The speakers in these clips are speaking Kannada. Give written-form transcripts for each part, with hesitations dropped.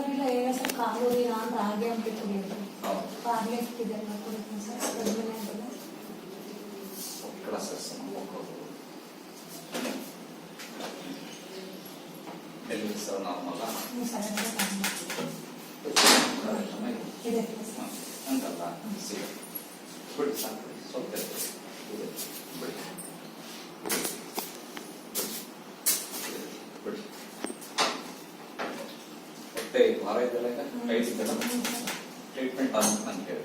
ಇಲ್ಲ ಈಗ ಸರ್ ಕಾಲು ಅಂತ ಹಾಗೆ ಅಂತಿತ್ತು ಪಾರ್ಲೆ ಇದೆಲ್ಲ ಕೊಡ್ತೀನಿ ಸರ್ ಕಡಿಮೆ ಆಗಿಲ್ಲ ಕ್ಲಾಸಸ್ ಡೆಲಿವರಿ ಸರ್ ನಾರ್ಮಲ್ ಇದೆ ಅಂತಲ್ಲ ಸಿಗ ಬಿಡಿ ಸಾಕು ಸ್ವಲ್ಪ ಬಿಡಿ ಬಿಡಿ ಹೊಟ್ಟೆ ಭಾರ ಇದೆಲ್ಲ ಈಗ ಟೈಟ್ ಇದೆಲ್ಲ ಟ್ರೀಟ್ಮೆಂಟ್ ಅಂತ ನಾನು ಕೇಳಿ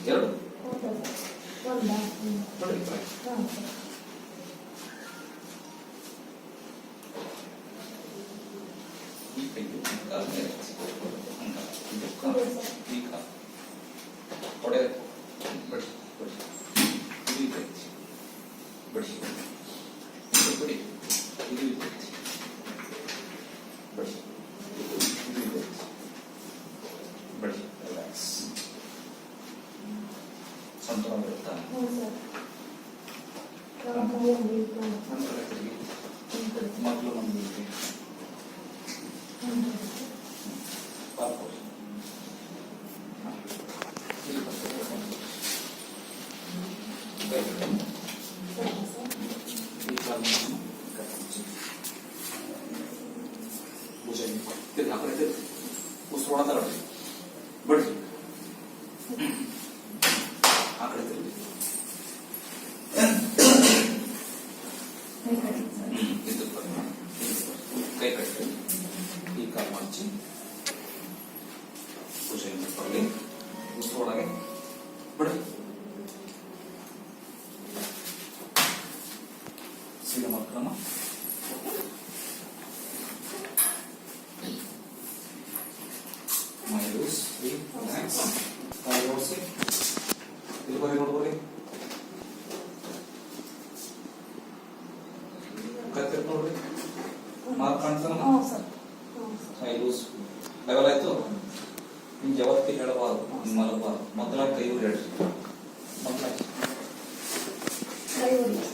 ಎರಡು ಮಕ್ಕಳು ನಮಗೆ ಉಸಿರೋಣ ಬಿಡ್ರಿ ಆ ಕಡೆ ತಿರುಗಿ ಕೈ ಕಟ್ಟಿ ಈ ಕಾಲು ಮಡಚಿ ಭುಜದಿಂದ ಕೊಡಲಿ ಉಸಿರೊಳಗೆ ಬಿಡ್ರಿ ಸೀದ ಮಕ್ಕಳಮ್ಮ ಮೈಲೂಸ್ ರಿಲ್ಯಾಕ್ಸ್ ಕಾಲು ಓಡಿಸಿ ಇಲ್ಲಿ ಬರೀ ನೋಡ್ಬೋರಿ ಕತ್ತಿರ್ ನೋಡ್ರಿ ಮಾರ್ಕ್ ಕಾಣ್ತಾನ ಮೈಲೂಸ್ ಲೆವೆಲ್ ಆಯ್ತು ನಿಮ್ ಯಾವತ್ತಿ ಹೇಳಬಾರ್ದು ನಿಮ್ ಮಲಬಾರ್ದು ಮೊದಲ ಕೈ ಹೇಳ್ರಿ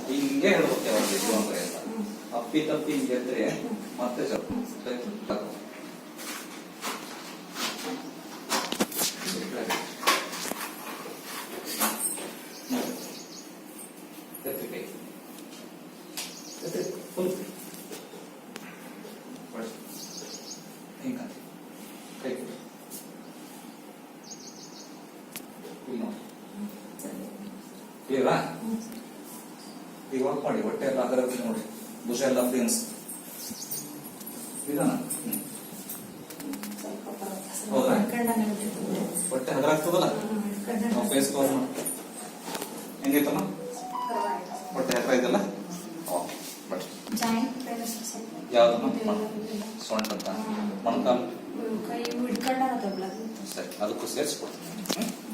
ಹಿಂಗೆ ಹೇಳ್ಬೇಕು ಯಾವಾಗ ಅಪ್ಪಿ ತಪ್ಪಿ ಹಿಂಗೆ ಎದ್ರೆ ಮತ್ತೆ ಈಗ ವರ್ಕ್ ಮಾಡಿ ಹೊಟ್ಟೆ ಎಲ್ಲ ಅದರ ನೋಡಿ ಭುಜ ಎಲ್ಲ ಫ್ರೀನ್ಸ್ ಇದಾನ ಹೌದಾ ಹೊಟ್ಟೆ ಹದರಾಗ್ತದಲ್ಲ ನಾವು ಫೇಸ್ ಕವರ್ ಮಾಡಿ ಹೆಂಗೈತಮ್ಮ ಹೊಟ್ಟೆ ಹತ್ರ ಇದೆಲ್ಲ ಯಾವ್ದಮ್ಮ ಸೊಂಟ ಅಂತ ಮೊಣಕಾಲು ಕೈ ಹಿಡ್ಕೊಂಡ ಸರಿ ಅದಕ್ಕೂ ಸೇರಿಸ್ಕೊಡ್ತೀನಿ